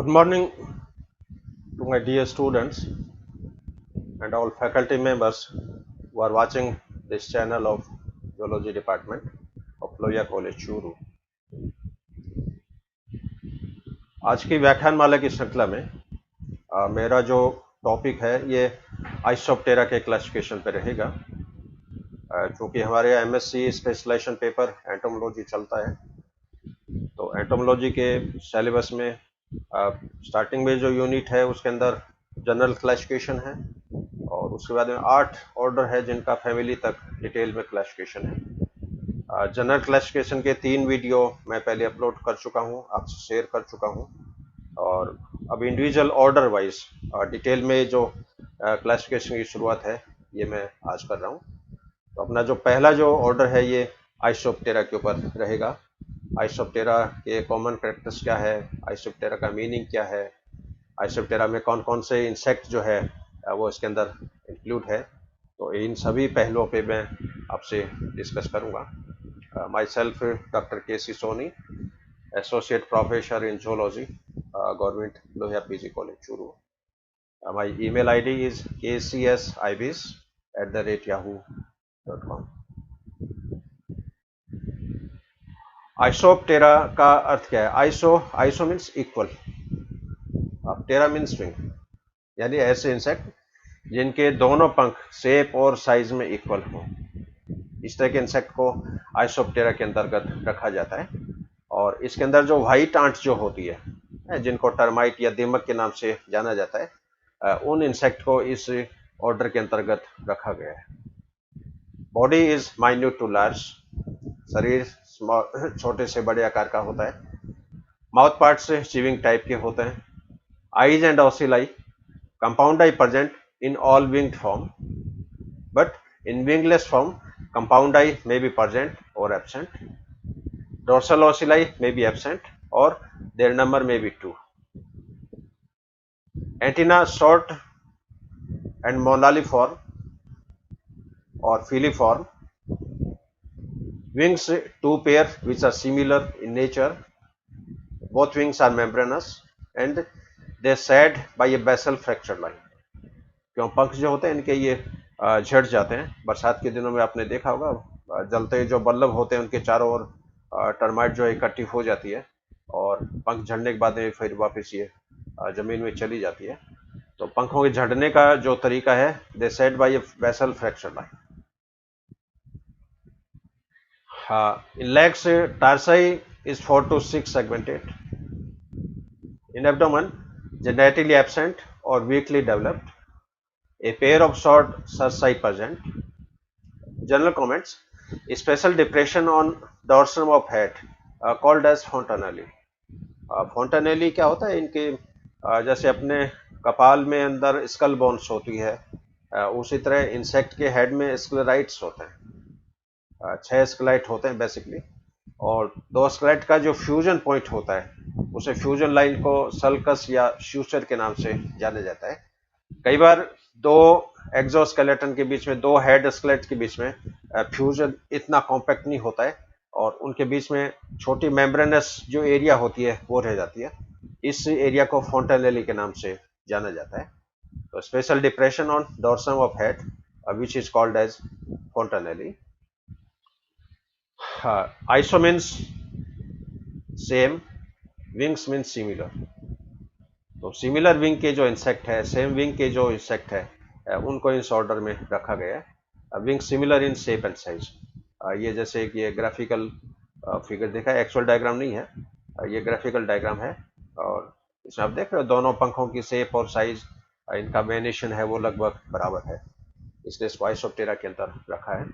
Good morning to my dear students and all faculty members who are watching this channel of Zoology Department of Loya College, Churu. आज की व्याख्यानमाला की श्रृंखला में मेरा जो टॉपिक है ये आइसोप्टेरा के क्लासिफिकेशन पे रहेगा। क्योंकि हमारे एमएससी स्पेशलाइजेशन पेपर एंटोमोलॉजी चलता है, तो एंटोमोलॉजी के सिलेबस में स्टार्टिंग में जो यूनिट है उसके अंदर जनरल क्लासिफिकेशन है और उसके बाद में 8 ऑर्डर है जिनका फैमिली तक डिटेल में क्लासिफिकेशन है। जनरल क्लासिफिकेशन के 3 वीडियो मैं पहले अपलोड कर चुका हूँ, आपसे शेयर कर चुका हूँ और अब इंडिविजुअल ऑर्डर वाइज डिटेल में जो क्लासिफिकेशन की शुरुआत है ये मैं आज कर रहा हूँ। तो अपना जो पहला जो ऑर्डर है ये आइसोप्टेरा के ऊपर रहेगा। आइसोप्टेरा के कॉमन कैरेक्टर्स क्या है, आइसोप्टेरा का मीनिंग क्या है, आइसोप्टेरा में कौन कौन से इंसेक्ट जो है वो इसके अंदर इंक्लूड है, तो इन सभी पहलुओं पे मैं आपसे डिस्कस करूंगा। Myself doctor K C. Soni, associate professor in zoology, government Lohia PG college Churu. My email ID is kcsibis@yahoo.com। Isoptera का अर्थ क्या है? Iso means equal, tera means wing, यानी ऐसे इंसेक्ट जिनके दोनों पंख शेप और साइज में इक्वल हो, इस तरह के इंसेक्ट को आइसोप्टेरा के अंतर्गत रखा जाता है। और इसके अंदर जो व्हाइट आंट जो होती है, जिनको टर्माइट या दीमक के नाम से जाना जाता है, उन इंसेक्ट को इस ऑर्डर के अंतर्गत रखा गया है। Body is minute to large, शरीर छोटे से बड़े आकार का होता है। माउथ पार्ट्स चीविंग टाइप के होते हैं। Eyes and ocelli, compound eye present in all winged form, but in wingless form compound eye may be present or absent. Dorsal ocelli may be absent or their number may be 2. Antenna short and monaliform or filiform. Wings 2 pair which are similar in nature. Both wings are membranous and they shed by a basal fracture line. क्यों पंख जो होते हैं इनके ये झड़ जाते हैं। बरसात के दिनों में आपने देखा होगा, जलते जो बल्ब होते हैं उनके चारों ओर टर्माइट जो इकट्ठी हो जाती है और पंख झड़ने के बाद में फिर वापस ये जमीन में चली जाती है। तो पंखों के झड़ने का जो तरीका है, they said by a basal fracture line. In legs tarsi is 4 to 6 segmented. In abdomen, genetically absent or weakly developed. A pair of short cerci present. General comments: special depression on dorsum of head called as fontanelli. fontanelli क्या होता है? इनके जैसे अपने कपाल में अंदर skull bones होती है, उसी तरह इंसेक्ट के हेड में स्क्लेराइट्स होते हैं। 6 स्क्लेराइट होते हैं बेसिकली, और 2 स्क्लेराइट का जो फ्यूजन पॉइंट होता है उसे फ्यूजन लाइन को सल्कस या श्यूचर के नाम से जाना जाता है। कई बार 2 एक्सोस्केलेटन के बीच में, 2 हेड स्केलेट के बीच में फ्यूजन इतना कॉम्पैक्ट नहीं होता है और उनके बीच में छोटी मेम्ब्रेनस जो एरिया होती है वो रह जाती है। इस एरिया को फोंटेनेली के नाम से जाना जाता है। तो special depression on dorsum of head which is called as fontanelle. Iso means same, wings means similar. तो सिमिलर विंग के जो इंसेक्ट है, सेम विंग के जो इंसेक्ट है, उनको इस ऑर्डर में रखा गया है। Wing similar in shape and size. ये जैसे कि ये ग्राफिकल फिगर देखा है, एक्चुअल डायग्राम नहीं है, ये ग्राफिकल डायग्राम है और इसमें आप देख रहे हो दोनों पंखों की शेप और साइज, इनका वेरिएशन है वो लगभग बराबर है, इसलिए इसको आइसोप्टेरा के अंदर रखा है।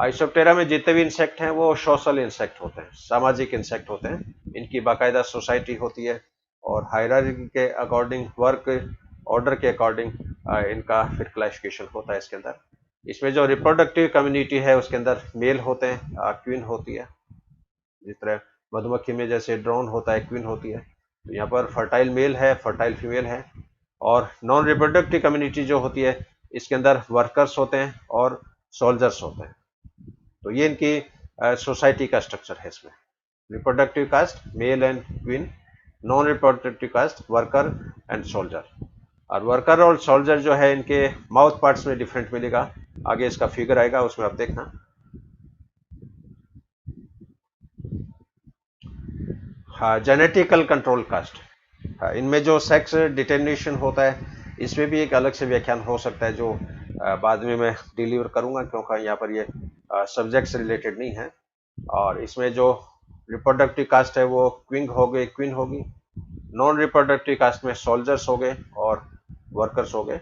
आइसोप्टेरा में जितने भी इंसेक्ट हैं वो सोशल इंसेक्ट होते हैं, सामाजिक इंसेक्ट होते हैं। इनकी बाकायदा सोसाइटी होती है और हायरार्की के अकॉर्डिंग, वर्क ऑर्डर के अकॉर्डिंग इनका फिर क्लासिफिकेशन होता है इसके अंदर। इसमें जो रिप्रोडक्टिव कम्युनिटी है उसके अंदर मेल होते हैं, क्वीन होती है, जिस तरह मधुमक्खी में जैसे ड्रोन होता है, क्वीन होती है, तो यहाँ पर फर्टाइल मेल है, फर्टाइल फीमेल है। और नॉन रिप्रोडक्टिव कम्युनिटी जो होती है इसके अंदर वर्कर्स होते हैं और सोल्जर्स होते हैं। तो ये इनकी सोसाइटी का स्ट्रक्चर है। इसमें reproductive caste male and queen, non reproductive caste worker and soldier. और वर्कर और सोल्जर जो है इनके माउथ पार्ट्स में डिफरेंट मिलेगा, आगे इसका फिगर आएगा उसमें आप देखना। हाँ, जेनेटिकल कंट्रोल कास्ट। हाँ, इनमें जो सेक्स डिटर्मिनेशन होता है इसमें भी एक अलग से व्याख्यान हो सकता है जो बाद में मैं डिलीवर करूंगा, क्योंकि यहाँ पर ये सब्जेक्ट से रिलेटेड नहीं है। और इसमें जो रिप्रोडक्टिव कास्ट है वो क्वीन होगी। नॉन रिप्रोडक्टिव कास्ट में सोल्जर्स हो गए और वर्कर्स हो गए।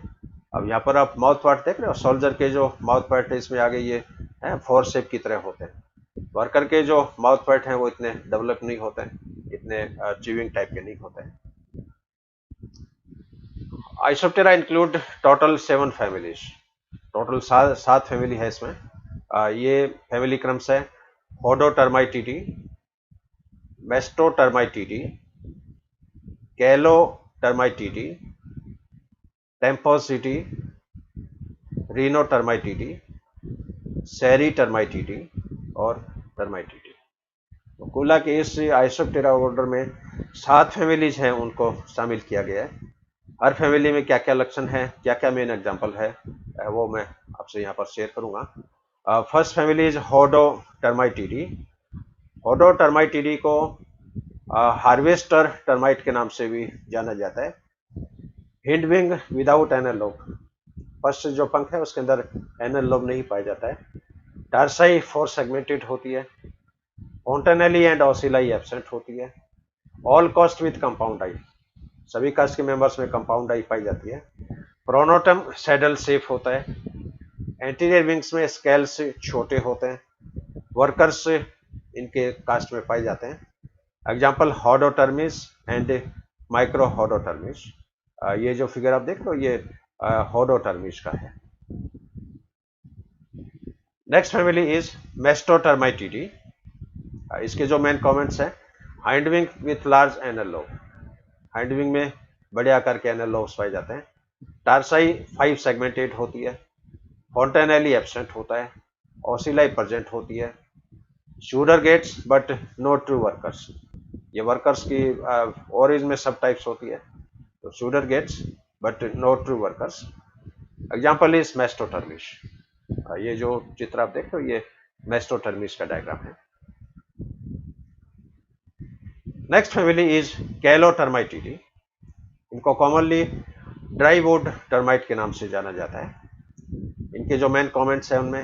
अब यहाँ पर आप माउथ पार्ट देख रहे हो, सोल्जर के जो माउथ पार्ट है इसमें आगे ये है फोर शेप की तरह होते हैं। वर्कर के जो माउथ पार्ट हैं वो इतने डेवलप नहीं होते हैं, इतने च्यूइंग टाइप के नहीं होते हैं। Isoptera include total 7 families. Total सात फैमिली है इसमें। ये फैमिली क्रम्स है होडोटर्माइटिडी, मेस्टोटर्माइटिडी, कैलोटर्माइटिडी, टेम्पोसिटी, रीनोटर्माइटिडी, सेरीटर्माइटिडी और टर्माइटिडी। तो कुला के इस आइसोप्टेरा ऑर्डर में 7 फैमिलीज हैं उनको शामिल किया गया है। हर फैमिली में क्या क्या लक्षण है, क्या क्या मेन एग्जाम्पल है, वो मैं आपसे यहाँ पर शेयर करूंगा। First family is Hodotermitidae. Hodotermitidae को हार्वेस्टर टर्माइट के नाम से भी जाना जाता है। Hind wing without anal lobe, first जो पंख है उसके अंदर एनल लोब नहीं पाया जाता है। टार्साई 4 सेगमेंटेड होती है। फोंटेनेली एंड ओसिलाई एब्सेंट होती है। ऑल कास्ट विथ कंपाउंड आई, सभी कास्ट के मेंबर्स में कंपाउंड आई पाई जाती है। प्रोनोटम सैडल शेप होता है। एंटीरियर विंग्स में स्केल्स छोटे होते हैं। वर्कर्स इनके कास्ट में पाए जाते हैं। Example Hodotermes and Microhodotermes. ये जो फिगर आप देख रहे हो ये होडोटर्मिस का है। Next family is Mastotermitidae. इसके जो मेन कमेंट्स हैं, hind wing with large anal lobe, hind wing में बड़े आकार के एनल लोब्स पाए जाते हैं। टार्साई 5 सेगमेंटेड होती है। फोंटेनेली एब्सेंट होता है। ओसिलाई प्रेजेंट होती है। Pseudergates but no true workers, ये वर्कर्स की और इसमें सब टाइप्स होती है। तो pseudergates but no true workers. Example is Mastotermes. ये जो चित्र आप देख रहे हो ये मेस्टोटर्मिस का डायग्राम है। Next family is Kalotermitidae. इनको कॉमनली ड्राई वुड टर्माइट के नाम से जाना जाता है। इनके जो मेन कमेंट्स हैं उनमें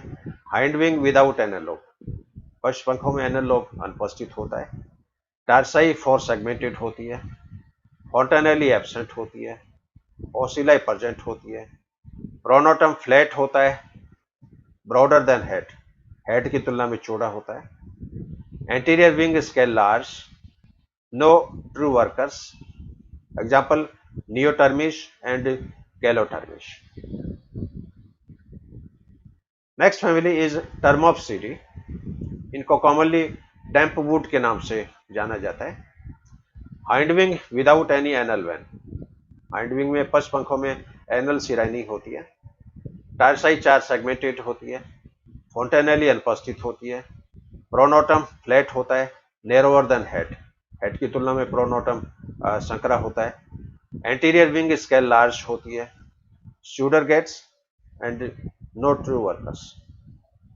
hind wing without anal lobe, पश्च पंखों में एनल लोब अनुपस्थित होता है। टार्साई 4 सेगमेंटेड होती है। फोंटेनेली एब्सेंट होती है। ओसिलाई प्रेजेंट होती है। प्रोनोटम फ्लैट होता है, ब्रॉडर देन हेड, हेड की तुलना में चौड़ा होता है। Anterior wing scale large, no true workers. Example Neotermes and Kalotermes. Next family is Termopsidae. इनको कॉमनली डैम्प वुड के नाम से जाना जाता है। Hind wing without any anal vein, hind wing में पश्च पंखों में एनल सिराई नहीं होती है। टार्साई 4 सेगमेंटेड होती है। फोंटेनेली अनुपस्थित होती है। प्रोनोटम फ्लैट होता है, नैरोअर देन हेड, हेड की तुलना में प्रोनोटम संकरा होता है। एंटीरियर विंग स्केल लार्ज होती है। Pseudergates and no true workers.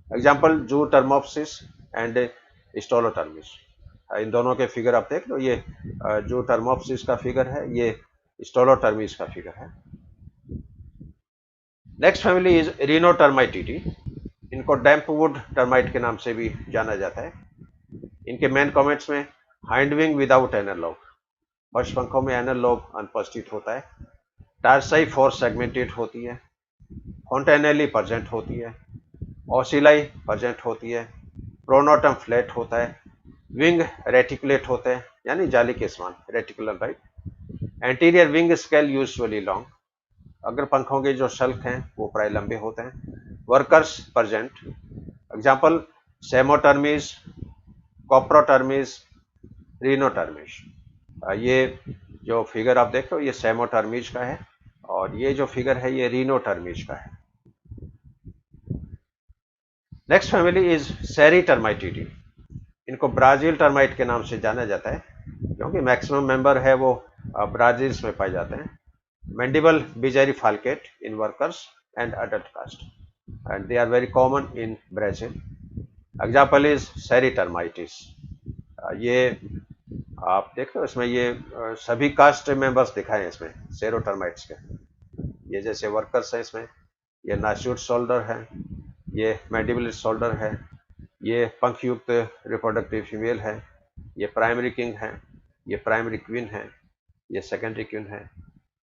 Example Zootermopsis and स्टोलोटर्मिस। इन दोनों के फिगर आप देख लो, ये जो टर्मोप्सिस का फिगर है ये स्टोलोटर्मिस का फिगर है। Next family is Rhinotermitidae. इनको डैम्प वुड टर्माइट के नाम से भी जाना जाता है। इनके मेन कमेंट्स में hind wing without anal lobe, पश्च पंखों में एनल लोब अनुपस्थित होता है। टार्साई 4 सेगमेंटेड होती है। फोंटेनेली प्रेजेंट होती है। ओसिलाई प्रेजेंट होती है। प्रोनोटम फ्लैट होता है। विंग रेटिकुलेट होते हैं, यानी जाली के समान, reticular right. Anterior wing scale usually long, अगर पंखों के जो शल्क हैं वो प्राय लंबे होते हैं। Workers present. एग्जाम्पल सेमोटर्मिस, कॉप्रोटर्मिस, रीनोटर्मिस। ये जो फिगर आप देख रहे हो ये सेमोटर्मिस का है और ये जो फिगर है ये रीनोटर्मिस का है। नेक्स्ट फैमिली इज सेरी टर्माइटिडी। इनको ब्राजील टर्माइट के नाम से जाना जाता है। क्योंकि मैक्सिमम मेंबर है वो ब्राजील्स में पाए जाते हैं. Mandible Bijari falcate in workers and adult caste, and they are very common in Brazil. Example is Seri termites. ये आप देख रहे हो इसमें ये सभी कास्ट मेंबर्स दिखाए हैं इसमें सेरो टर्माइट्स के. ये जैसे वर्कर्स है इसमें, ये नास्यूट शोल्डर है, ये मैंडिबल शोल्डर है, ये पंख युक्त रिप्रोडक्टिव फीमेल है, ये प्राइमरी किंग है, ये प्राइमरी क्वीन है, ये सेकेंडरी क्वीन है.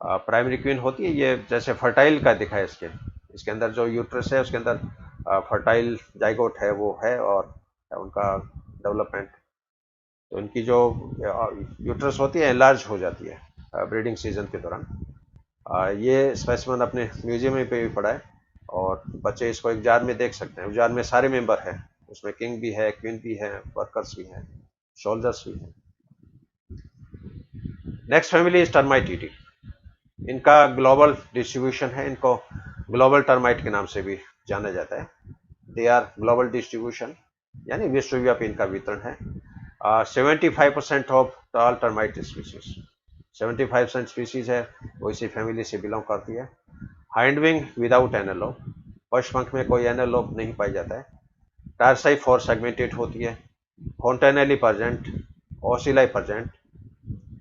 प्राइमरी क्वीन होती है ये जैसे फर्टाइल का दिखा है इसके इसके अंदर जो यूट्रस है उसके अंदर फर्टाइल जाइगोट है वो है और उनका डेवलपमेंट. तो इनकी जो यूट्रस होती है लार्ज हो जाती है ब्रीडिंग सीजन के दौरान. ये स्पेसिमन अपने म्यूजियम में पे भी पड़ा है और बच्चे इसको एक जार में देख सकते हैं. उस जार में सारे मेंबर हैं, उसमें किंग भी है, क्वीन भी है, वर्कर्स भी हैं, सोल्जर्स भी हैं. Next family is Termitidae. इनका ग्लोबल डिस्ट्रीब्यूशन है, इनको ग्लोबल टर्माइट के नाम से भी जाना जाता है. दे आर ग्लोबल डिस्ट्रीब्यूशन यानी विश्वव्यापी इनका वितरण है. 75% of all termite species, 75% species है वो इसी फैमिली से बिलोंग करती है. हाइंड विंग विदाउट एनालोब, पश्च पंख में कोई एनालोब नहीं पाया जाता है. टारसाई फोर सेगमेंटेड होती है. Fontanelle present, ocelli present.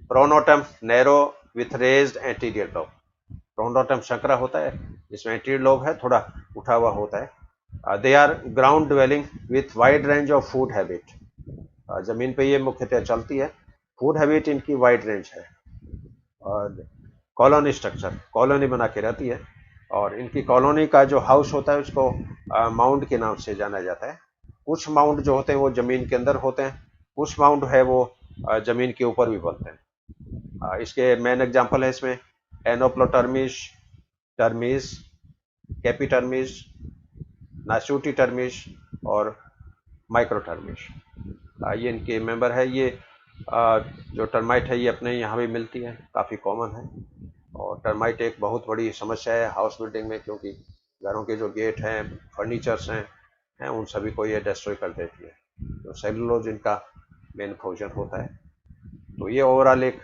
Pronotum narrow with raised anterior lobe. Pronotum संकरा होता है जिसमें एंटीरियर लोब है थोड़ा उठा हुआ होता है. They are ground dwelling with wide range of food habit. जमीन पे ये मुख्यतः चलती है. फूड हैबिट इनकी वाइड रेंज है. और कॉलोनी स्ट्रक्चर, कॉलोनी बना के रहती है और इनकी कॉलोनी का जो हाउस होता है उसको माउंड के नाम से जाना जाता है. कुछ माउंड जो होते हैं वो जमीन के अंदर होते हैं, कुछ माउंड है वो जमीन के ऊपर भी बनते हैं. इसके मेन एग्जांपल है इसमें एनोप्लोटर्मिस, टर्मिस, कैपिटर्मिस, नासूटी टर्मिस और माइक्रोटर्मिस. ये इनके मेंबर है. ये जो टर्माइट है ये अपने यहाँ भी मिलती है, काफ़ी कॉमन है. और टर्माइट एक बहुत बड़ी समस्या है हाउस बिल्डिंग में, क्योंकि घरों के जो गेट हैं, फर्नीचर्स हैं उन सभी को ये डिस्ट्रॉय कर देती है. तो सेलुलोज इनका मेन भोजन होता है. तो ये ओवरऑल एक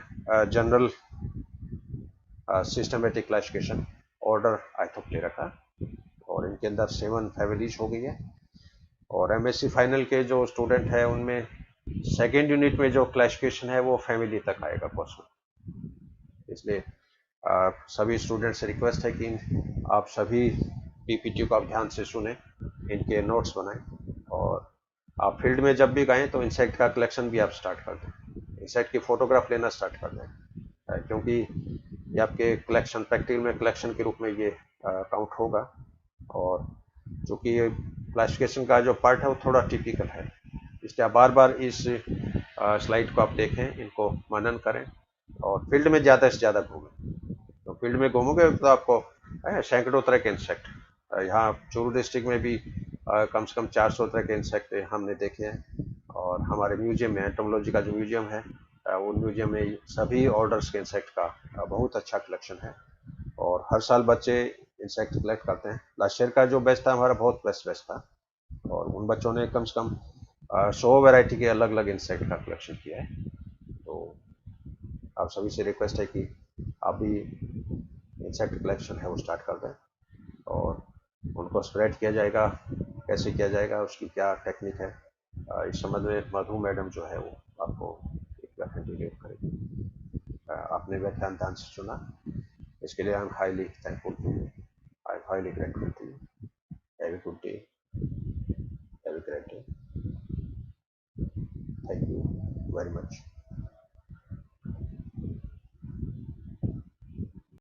जनरल सिस्टमेटिक क्लासिफिकेशन ऑर्डर आइथोप्टेरा का. और इनके अंदर 7 फैमिलीज हो गई है. और एमएससी फाइनल के जो स्टूडेंट है उनमें सेकेंड यूनिट में जो क्लासिफिकेशन है वो फैमिली तक आएगा क्वेश्चन. इसलिए सभी स्टूडेंट से रिक्वेस्ट है कि आप सभी पीपीटी को आप ध्यान से सुने, इनके नोट्स बनाएं और आप फील्ड में जब भी गए तो इंसेक्ट का कलेक्शन भी आप स्टार्ट कर दें, इंसेक्ट की फोटोग्राफ लेना स्टार्ट कर दें, क्योंकि ये आपके कलेक्शन प्रैक्टिकल में कलेक्शन के रूप में ये काउंट होगा. और चूँकि क्लासिफिकेशन का जो पार्ट है वो थोड़ा टिपिकल है, इसलिए आप बार बार इस स्लाइड को आप देखें, इनको मनन करें और फील्ड में ज़्यादा से ज़्यादा घूमें. तो फील्ड में घूमोगे तो आपको सैकड़ों तरह के इंसेक्ट, यहाँ चूरू डिस्ट्रिक्ट में भी कम से कम 400 तरह के इंसेक्ट हमने देखे हैं. और हमारे म्यूजियम में एंटोमोलॉजी का जो म्यूजियम है उन म्यूजियम में सभी ऑर्डर्स के इंसेक्ट का बहुत अच्छा कलेक्शन है. और हर साल बच्चे इंसेक्ट कलेक्ट करते हैं. लास्ट ईयर का जो बैच था हमारा बहुत बेस्ट था और उन बच्चों ने कम से कम 100 वैरायटी के अलग अलग इंसेक्ट का कलेक्शन किया है. तो आप सभी से रिक्वेस्ट है कि आप भी इंसेक्ट कलेक्शन है वो स्टार्ट कर दें और उनको स्प्रेड किया जाएगा. कैसे किया जाएगा, उसकी क्या टेक्निक है, इस संबंध में मधु मैडम जो है वो आपको एक व्याख्यान डिलीट करेगी. आपने व्याख्यान ध्यान से सुना, इसके लिए I am highly thankful to you. I am highly grateful to you. Have a good day, have a great day. Thank you very much.